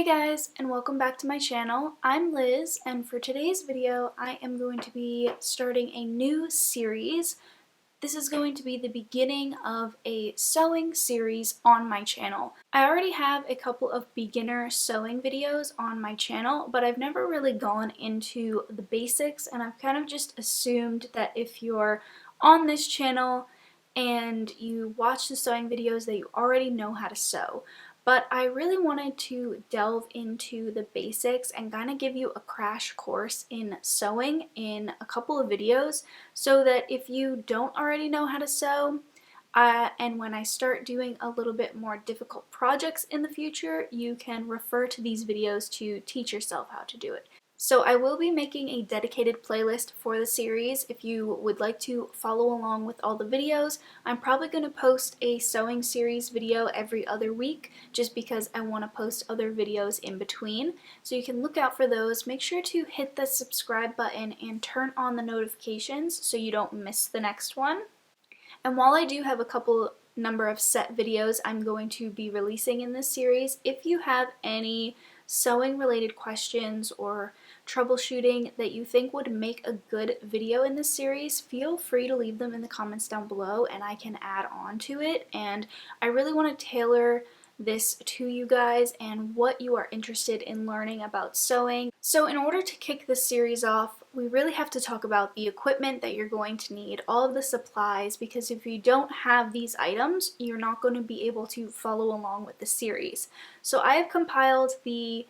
guys, and welcome back to my channel. I'm Liz, and for today's video I am going to be starting a new series. This is going to be the beginning of a sewing series on my channel. I already have a couple of beginner sewing videos on my channel, but I've never really gone into the basics, and I've kind of just assumed that if you're on this channel and you watch the sewing videos that you already know how to sew. But I really wanted to delve into the basics and kind of give you a crash course in sewing in a couple of videos so that if you don't already know how to sew, and when I start doing a little bit more difficult projects in the future, you can refer to these videos to teach yourself how to do it. So I will be making a dedicated playlist for the series if you would like to follow along with all the videos. I'm probably going to post a sewing series video every other week just because I want to post other videos in between. So you can look out for those. Make sure to hit the subscribe button and turn on the notifications so you don't miss the next one. And while I do have a couple number of set videos I'm going to be releasing in this series, if you have any sewing related questions or troubleshooting that you think would make a good video in this series, feel free to leave them in the comments down below and I can add on to it. And I really want to tailor this to you guys and what you are interested in learning about sewing. So in order to kick this series off, we really have to talk about the equipment that you're going to need, all of the supplies, because if you don't have these items, you're not going to be able to follow along with the series. So I have compiled the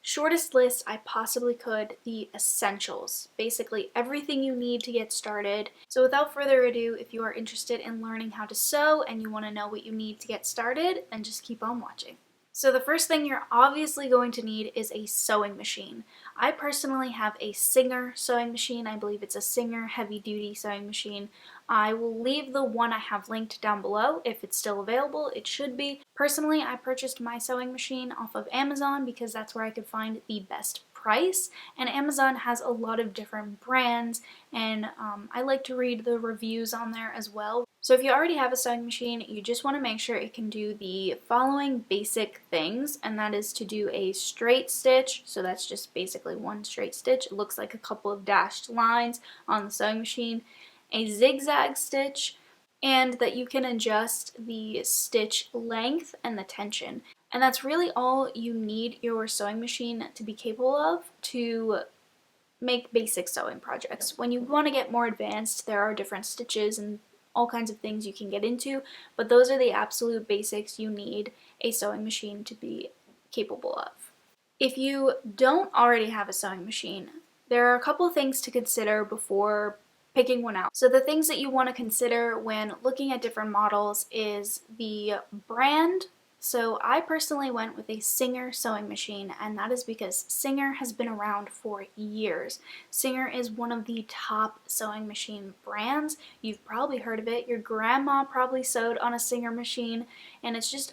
shortest list I possibly could, the essentials, basically everything you need to get started. So without further ado, if you are interested in learning how to sew and you want to know what you need to get started, then just keep on watching. So the first thing you're obviously going to need is a sewing machine. I personally have a Singer sewing machine. I believe it's a Singer heavy-duty sewing machine. I will leave the one I have linked down below if it's still available. It should be. Personally, I purchased my sewing machine off of Amazon because that's where I could find the best price, and Amazon has a lot of different brands, and I like to read the reviews on there as well. So if you already have a sewing machine, you just want to make sure it can do the following basic things, and that is to do a straight stitch. So that's just basically one straight stitch. It looks like a couple of dashed lines on the sewing machine. A zigzag stitch, and that you can adjust the stitch length and the tension. And that's really all you need your sewing machine to be capable of to make basic sewing projects. When you want to get more advanced, there are different stitches and all kinds of things you can get into, but those are the absolute basics you need a sewing machine to be capable of. If you don't already have a sewing machine, there are a couple of things to consider before picking one out. So the things that you want to consider when looking at different models is the brand. So I personally went with a Singer sewing machine, and that is because Singer has been around for years. Singer is one of the top sewing machine brands. You've probably heard of it. Your grandma probably sewed on a Singer machine, and it's just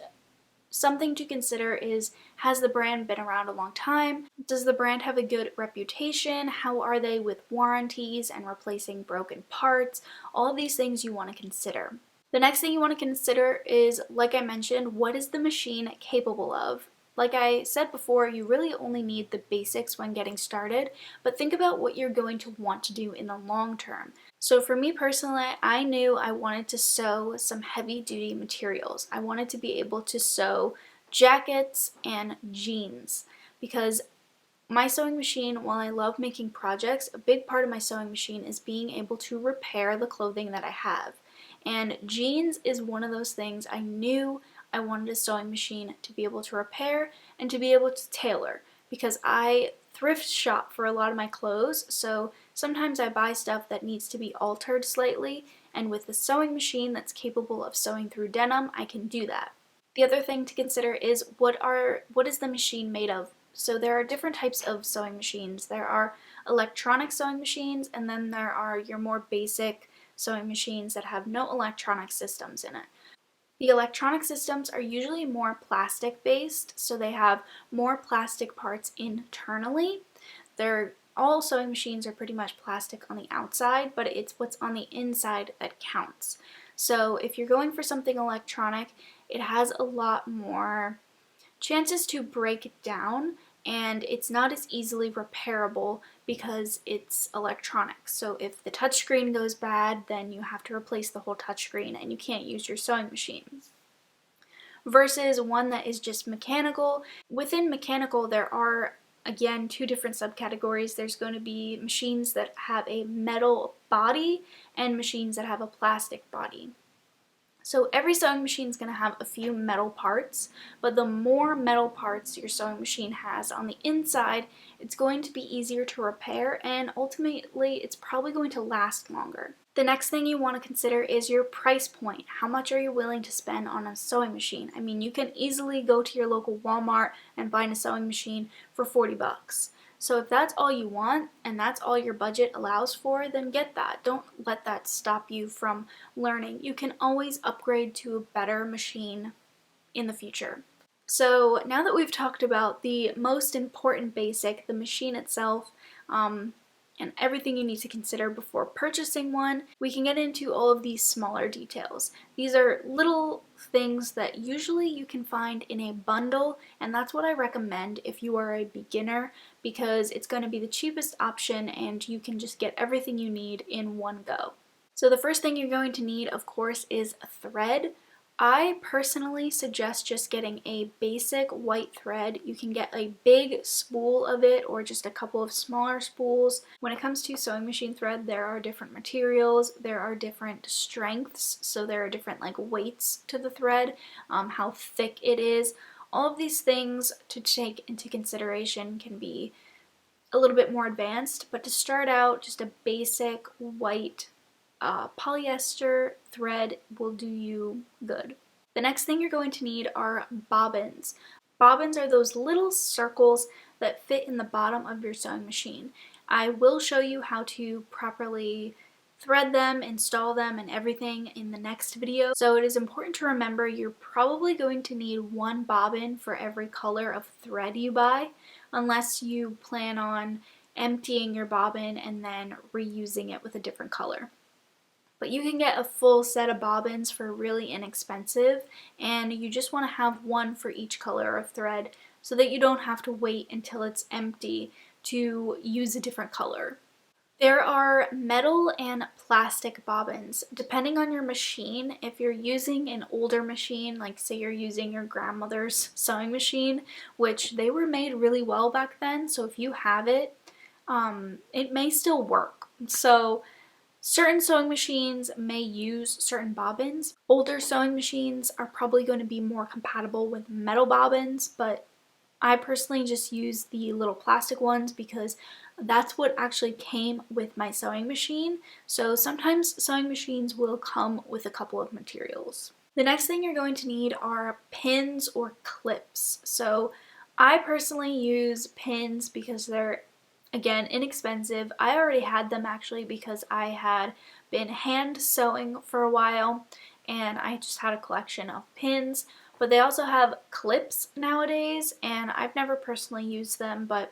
something to consider is, has the brand been around a long time? Does the brand have a good reputation? How are they with warranties and replacing broken parts? All of these things you want to consider. The next thing you want to consider is, like I mentioned, what is the machine capable of? Like I said before, you really only need the basics when getting started, but think about what you're going to want to do in the long term. So for me personally, I knew I wanted to sew some heavy-duty materials. I wanted to be able to sew jackets and jeans because my sewing machine, while I love making projects, a big part of my sewing machine is being able to repair the clothing that I have. And jeans is one of those things I knew I wanted a sewing machine to be able to repair and to be able to tailor, because I thrift shop for a lot of my clothes, so sometimes I buy stuff that needs to be altered slightly, and with the sewing machine that's capable of sewing through denim, I can do that. The other thing to consider is what is the machine made of? So there are different types of sewing machines. There are electronic sewing machines, and then there are your more basic sewing machines that have no electronic systems in it. The electronic systems are usually more plastic based, so they have more plastic parts internally. All sewing machines are pretty much plastic on the outside, but it's what's on the inside that counts. So if you're going for something electronic, it has a lot more chances to break down, and it's not as easily repairable because it's electronic. So if the touchscreen goes bad, then you have to replace the whole touchscreen and you can't use your sewing machine. Versus one that is just mechanical. Within mechanical, there are, again, two different subcategories. There's going to be machines that have a metal body and machines that have a plastic body. So every sewing machine is going to have a few metal parts, but the more metal parts your sewing machine has on the inside, it's going to be easier to repair, and ultimately it's probably going to last longer. The next thing you want to consider is your price point. How much are you willing to spend on a sewing machine? I mean, you can easily go to your local Walmart and buy a sewing machine for 40 bucks. So if that's all you want and that's all your budget allows for, then get that. Don't let that stop you from learning. You can always upgrade to a better machine in the future. So now that we've talked about the most important basic, the machine itself, and everything you need to consider before purchasing one, we can get into all of these smaller details. These are little things that usually you can find in a bundle, and that's what I recommend if you are a beginner, because it's going to be the cheapest option and you can just get everything you need in one go. So the first thing you're going to need, of course, is thread. I personally suggest just getting a basic white thread. You can get a big spool of it or just a couple of smaller spools. When it comes to sewing machine thread, there are different materials, there are different strengths, so there are different weights to the thread, how thick it is. All of these things to take into consideration can be a little bit more advanced, but to start out, just a basic white polyester thread will do you good. The next thing you're going to need are bobbins. Bobbins are those little circles that fit in the bottom of your sewing machine. I will show you how to properly thread them, install them, and everything in the next video. So it is important to remember you're probably going to need one bobbin for every color of thread you buy, unless you plan on emptying your bobbin and then reusing it with a different color. But you can get a full set of bobbins for really inexpensive, and you just want to have one for each color of thread so that you don't have to wait until it's empty to use a different color. There are metal and plastic bobbins. Depending on your machine, if you're using an older machine, like say you're using your grandmother's sewing machine, which they were made really well back then, so if you have it, it may still work. So certain sewing machines may use certain bobbins. Older sewing machines are probably going to be more compatible with metal bobbins, but I personally just use the little plastic ones because that's what actually came with my sewing machine. So sometimes sewing machines will come with a couple of materials. The next thing you're going to need are pins or clips. So I personally use pins because they're, again, inexpensive. I already had them actually because I had been hand sewing for a while and I just had a collection of pins. But they also have clips nowadays, and I've never personally used them, but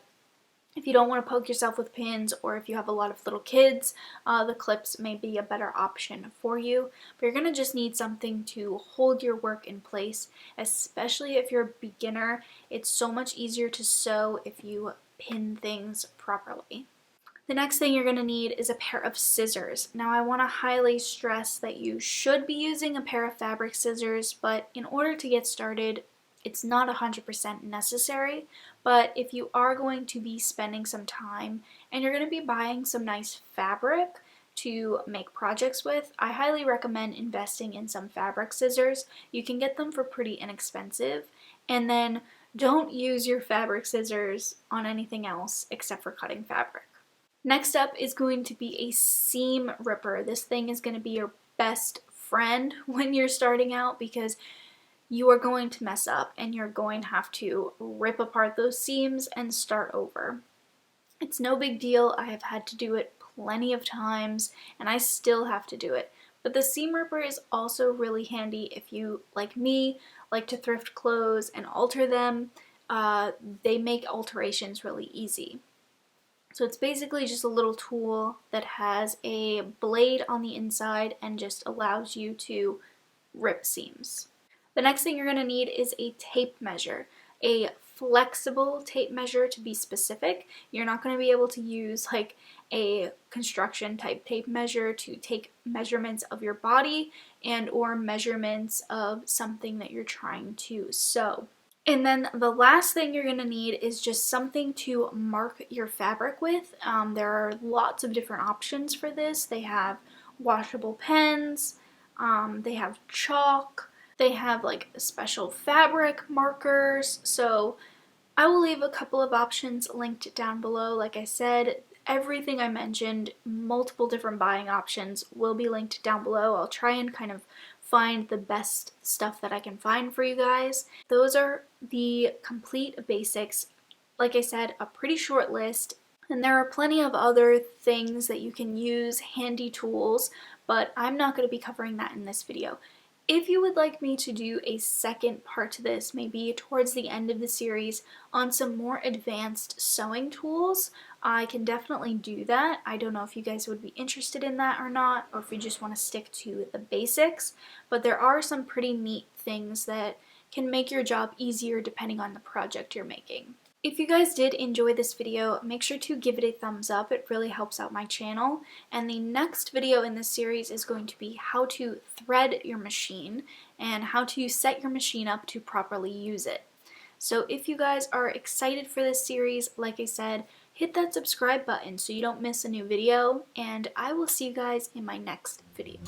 if you don't want to poke yourself with pins or if you have a lot of little kids, the clips may be a better option for you. But you're going to just need something to hold your work in place, especially if you're a beginner. It's so much easier to sew if you pin things properly. The next thing you're going to need is a pair of scissors. Now I want to highly stress that you should be using a pair of fabric scissors, but in order to get started, it's not 100% necessary. But if you are going to be spending some time and you're going to be buying some nice fabric to make projects with, I highly recommend investing in some fabric scissors. You can get them for pretty inexpensive, and then don't use your fabric scissors on anything else except for cutting fabric. Next up is going to be a seam ripper. This thing is going to be your best friend when you're starting out because you are going to mess up and you're going to have to rip apart those seams and start over. It's no big deal. I have had to do it plenty of times and I still have to do it. But the seam ripper is also really handy if you, like me, like to thrift clothes and alter them. They make alterations really easy. So it's basically just a little tool that has a blade on the inside and just allows you to rip seams. The next thing you're going to need is a tape measure. a flexible tape measure to be specific. You're not going to be able to use like a construction type tape measure to take measurements of your body and or measurements of something that you're trying to sew. And then the last thing you're going to need is just something to mark your fabric with. There are lots of different options for this. They have washable pens, they have chalk, they have like special fabric markers. So I will leave a couple of options linked down below. Like I said, everything I mentioned, multiple different buying options will be linked down below. I'll try and kind of find the best stuff that I can find for you guys. Those are the complete basics. Like I said, a pretty short list, and there are plenty of other things that you can use, handy tools, but I'm not going to be covering that in this video. If you would like me to do a second part to this, maybe towards the end of the series, on some more advanced sewing tools, I can definitely do that. I don't know if you guys would be interested in that or not, or if you just want to stick to the basics, but there are some pretty neat things that can make your job easier depending on the project you're making. If you guys did enjoy this video, make sure to give it a thumbs up. It really helps out my channel. And the next video in this series is going to be how to thread your machine and how to set your machine up to properly use it. So if you guys are excited for this series, like I said, hit that subscribe button so you don't miss a new video, and I will see you guys in my next video.